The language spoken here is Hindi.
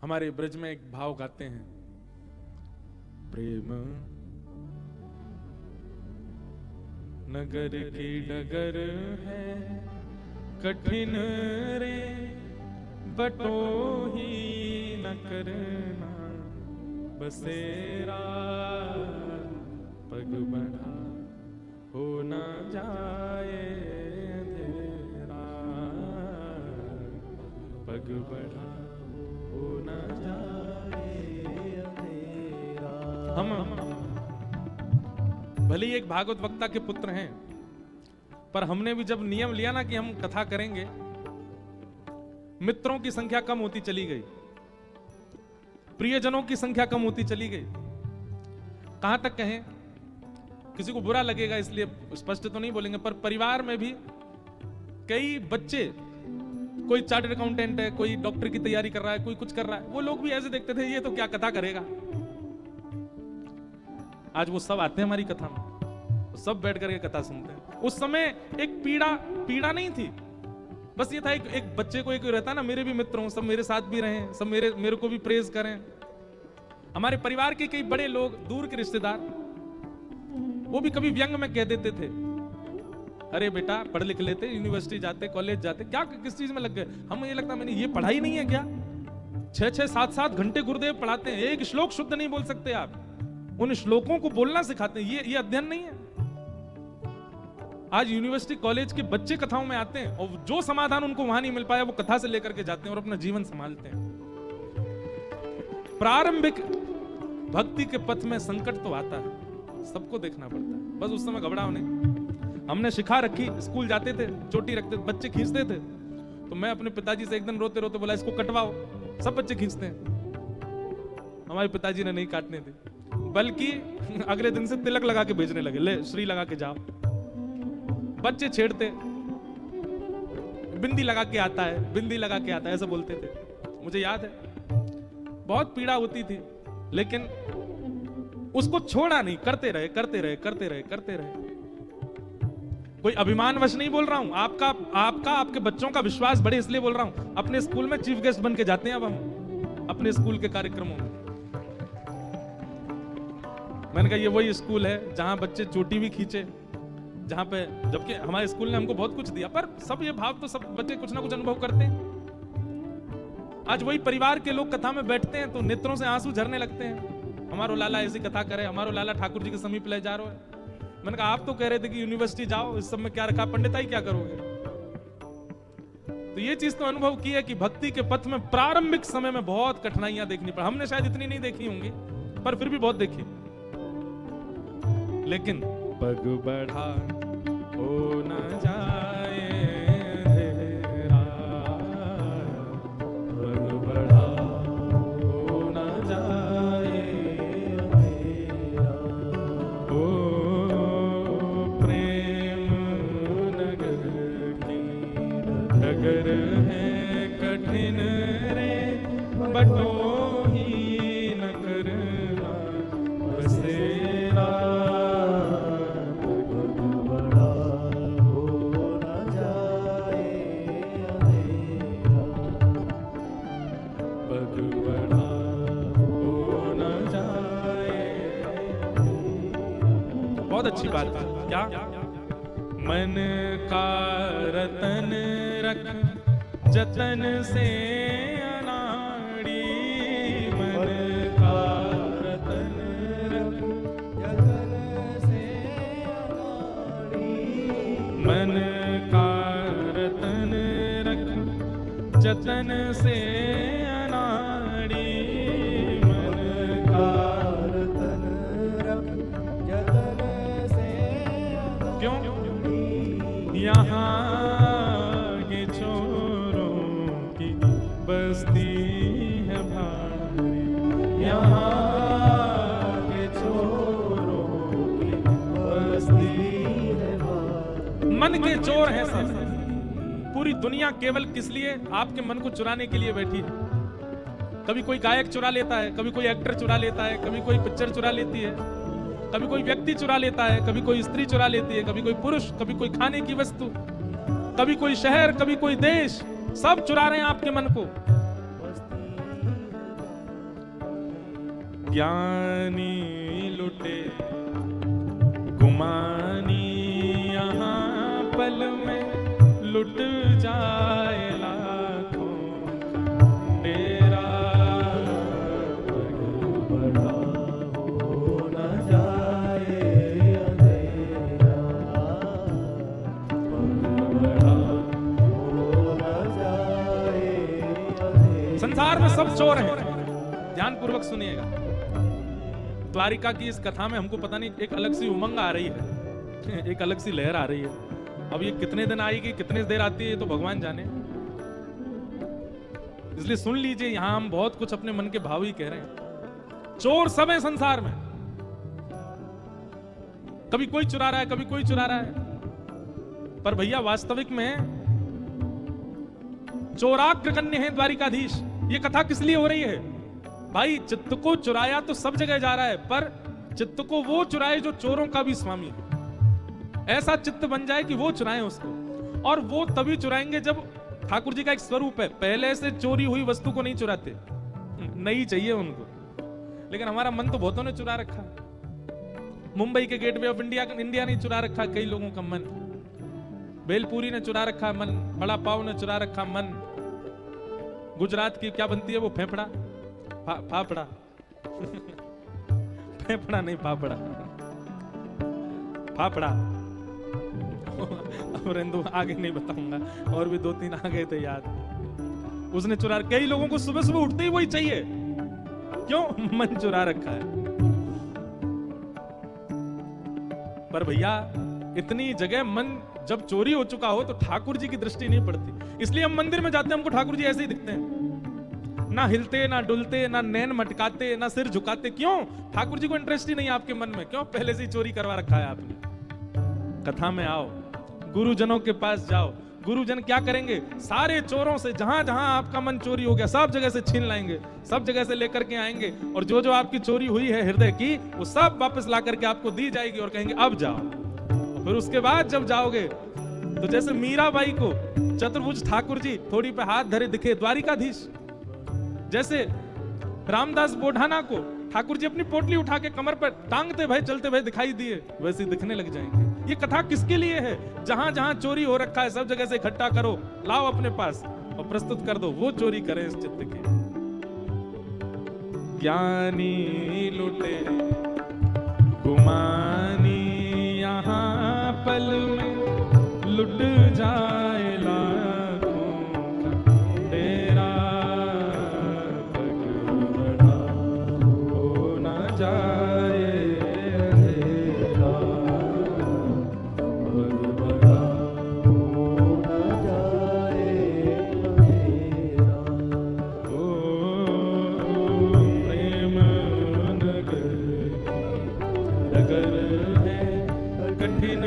हमारे ब्रज में एक भाव गाते हैं, प्रेम नगर की डगर है कठिन रे, बटो ही न करना बसेरा, पग बढ़ा हो न जाए अंधेरा, पग बढ़ा हो न जाए अंधेरा। हम भले ही एक भागवत वक्ता के पुत्र हैं, पर हमने भी जब नियम लिया ना कि हम कथा करेंगे, मित्रों की संख्या कम होती चली गई, प्रियजनों की संख्या कम होती चली गई। कहां तक कहें, किसी को बुरा लगेगा इसलिए स्पष्ट तो नहीं बोलेंगे, पर परिवार में भी कई बच्चे, कोई चार्टर्ड अकाउंटेंट है, कोई डॉक्टर की तैयारी कर रहा है, कोई कुछ कर रहा है, वो लोग भी ऐसे देखते थे ये तो क्या कथा करेगा। आज वो सब आते हैं हमारी कथा में, सब बैठ करके कथा सुनते हैं। उस समय एक पीड़ा नहीं थी, बस ये था एक बच्चे को एक रहता ना, मेरे भी मित्र हों, सब मेरे साथ भी रहें, सब मेरे को भी प्रेज करें। हमारे परिवार के कई बड़े लोग, दूर के रिश्तेदार, वो भी कभी व्यंग में कह देते थे, अरे बेटा पढ़ लिख लेते, यूनिवर्सिटी जाते, कॉलेज जाते, क्या किस चीज में लग गए। हम ये लगता मैंने ये पढ़ाई नहीं है क्या, 6-6, 7-7 घंटे गुरुदेव पढ़ाते हैं, एक श्लोक शुद्ध नहीं बोल सकते आप, उन श्लोकों को बोलना सिखाते हैं, ये अध्ययन नहीं है। आज यूनिवर्सिटी कॉलेज के बच्चे कथाओं में आते हैं और जो समाधान उनको वहां नहीं मिल पाया वो कथा से लेकर के जाते हैं और अपना जीवन संभालते हैं। प्रारंभिक भक्ति के पथ में संकट तो आता है, सबको देखना पड़ता है, बस उस समय घबराओ नहीं। हमने शिखा रखी, स्कूल जाते थे, चोटी रखते, बच्चे खींचते थे, तो मैं अपने पिताजी से एक दिन रोते रोते बोला इसको कटवाओ, सब बच्चे खींचते हैं। हमारे पिताजी ने नहीं काटने थे, बल्कि अगले दिन से तिलक लगा के भेजने लगे, ले श्री लगा के जाओ। बच्चे छेड़ते, बिंदी लगा के आता है, बिंदी लगा के आता है, ऐसा बोलते थे। मुझे याद है बहुत पीड़ा होती थी, लेकिन उसको छोड़ा नहीं, करते रहे करते रहे करते रहे करते रहे। कोई अभिमानवश नहीं बोल रहा हूं, आपका आपके बच्चों का विश्वास बढ़े इसलिए बोल रहा हूं। अपने स्कूल में चीफ गेस्ट बन के जाते हैं अब हम अपने स्कूल के कार्यक्रमों में। मैंने कहा ये वही स्कूल है जहां बच्चे चोटी भी खींचे, जहां पे, जबकि हमारे स्कूल ने हमको बहुत कुछ दिया, पर सब ये भाव तो सब बच्चे कुछ ना कुछ अनुभव करते हैं। आज वही परिवार के लोग कथा में बैठते हैं तो नेत्रों से आंसू झरने लगते हैं, हमारो लाला ऐसी कथा करे, हमारो लाला ठाकुर जी के समीप ले जा रहे हो। मैंने कहा आप तो कह रहे थे कि यूनिवर्सिटी जाओ, इस सब में क्या रखा, पंडिताई क्या करोगे। तो ये चीज तो अनुभव की है कि भक्ति के पथ में प्रारंभिक समय में बहुत कठिनाइयां देखनी पड़ी। हमने शायद इतनी नहीं देखी होंगी, पर फिर भी बहुत देखी। लेकिन पग बढ़ा हो न जाए अंधेरा, पग बढ़ा हो न जाए अंधेरा, ओ प्रेम नगर की डगर है कठिन रे, बटो ही न करना बसेरा, बहुत अच्छी बात है क्या, मन का रतन रख जतन से अनाड़ी, मन का रतन रख जतन से अनाड़ी, मन का रतन रख जतन से अनाड़ी, मन का रतन रख जतन से। क्यों यहाँ के चोरों की बस्ती है भारी, यहाँ के चोरों की बस्ती है भारी। मन के चोर हैं सब, पूरी दुनिया केवल किस लिए, आपके मन को चुराने के लिए बैठी है। कभी कोई गायक चुरा लेता है, कभी कोई एक्टर चुरा लेता है, कभी कोई पिक्चर चुरा लेती है, कभी कोई व्यक्ति चुरा लेता है, कभी कोई स्त्री चुरा लेती है, कभी कोई पुरुष, कभी कोई खाने की वस्तु, कभी कोई शहर, कभी कोई देश, सब चुरा रहे हैं आपके मन को। ज्ञानी लुटे गुमानी यहाँ पल में लुट जाए लाखों तेरा बड़ा हो न जाए अंधेरा बड़ा हो न जाए अंधेरा। संसार में सब चोर हैं, ध्यानपूर्वक सुनिएगा। द्वारिका की इस कथा में हमको पता नहीं एक अलग सी उमंग आ रही है, एक अलग सी लहर आ रही है। अब ये कितने दिन आएगी, कितने देर आती है, ये तो भगवान जाने। इसलिए सुन लीजिए, यहां हम बहुत कुछ अपने मन के भाव ही कह रहे हैं। चोर सब है संसार में, कभी कोई चुरा रहा है, कभी कोई चुरा रहा है। पर भैया वास्तविक में चोराग्र कन्या है द्वारिकाधीश। ये कथा किस लिए हो रही है भाई? चित्त को चुराया तो सब जगह जा रहा है, पर चित्त को वो चुराए जो चोरों का भी स्वामी है। ऐसा चित्त बन जाए कि वो चुराए उसको, और वो तभी चुराएंगे जब ठाकुर जी का एक स्वरूप है, पहले से चोरी हुई वस्तु को नहीं चुराते, नहीं चाहिए उनको। लेकिन हमारा मन तो बहुतों ने चुरा रखा। मुंबई के गेटवे ऑफ इंडिया ने चुरा रखा कई लोगों का मन, भेलपुरी ने चुरा रखा मन, बड़ा पाव ने चुरा रखा मन, गुजरात की क्या बनती है वो फेफड़ा, फाफड़ा फेफड़ा नहीं फाफड़ा, फाफड़ा। और आगे नहीं बताऊंगा, और भी 2-3 आ गए थे याद। उसने चुरा, कई लोगों को सुबह सुबह उठते ही वही चाहिए, क्यों? मन चुरा रखा है। पर भैया इतनी जगह मन जब चोरी हो चुका हो तो ठाकुर जी की दृष्टि नहीं पड़ती। इसलिए हम मंदिर में जाते हैं, हमको ठाकुर जी ऐसे ही दिखते हैं, ना हिलते, ना डुलते, ना नैन मटकाते, ना सिर झुकाते। क्यों? ठाकुर जी को इंटरेस्ट ही नहीं आपके मन में। क्यों? पहले से ही चोरी करवा रखा है आपने। कथा में आओ, गुरुजनों के पास जाओ, गुरुजन क्या करेंगे? सारे चोरों से जहां जहां आपका मन चोरी हो गया सब जगह से छीन लाएंगे, सब जगह से लेकर के आएंगे, और जो जो आपकी चोरी हुई है हृदय की, वो सब वापस ला करके आपको दी जाएगी और कहेंगे अब जाओ। फिर उसके बाद जब जाओगे तो जैसे मीराबाई को चतुर्भुज ठाकुर जी थोड़ी पे हाथ धरे दिखे द्वारिकाधीश, जैसे रामदास बोढ़ाना को ठाकुर जी अपनी पोटली उठा के कमर पर टांगते भाई चलते भाई दिखाई दिए, वैसे दिखने लग जाएंगे। ये कथा किसके लिए है? जहां जहां चोरी हो रखा है सब जगह से इकट्ठा करो, लाओ अपने पास और प्रस्तुत कर दो, वो चोरी करें इस चित्त की। ज्ञानी लुटे गुमानी यहाँ पल में लुट जाए लाखों तेरा बड़ा हो न जाए अंधेरा बड़ा हो न जाए अंधेरा। ओ प्रेम नगर है कठिन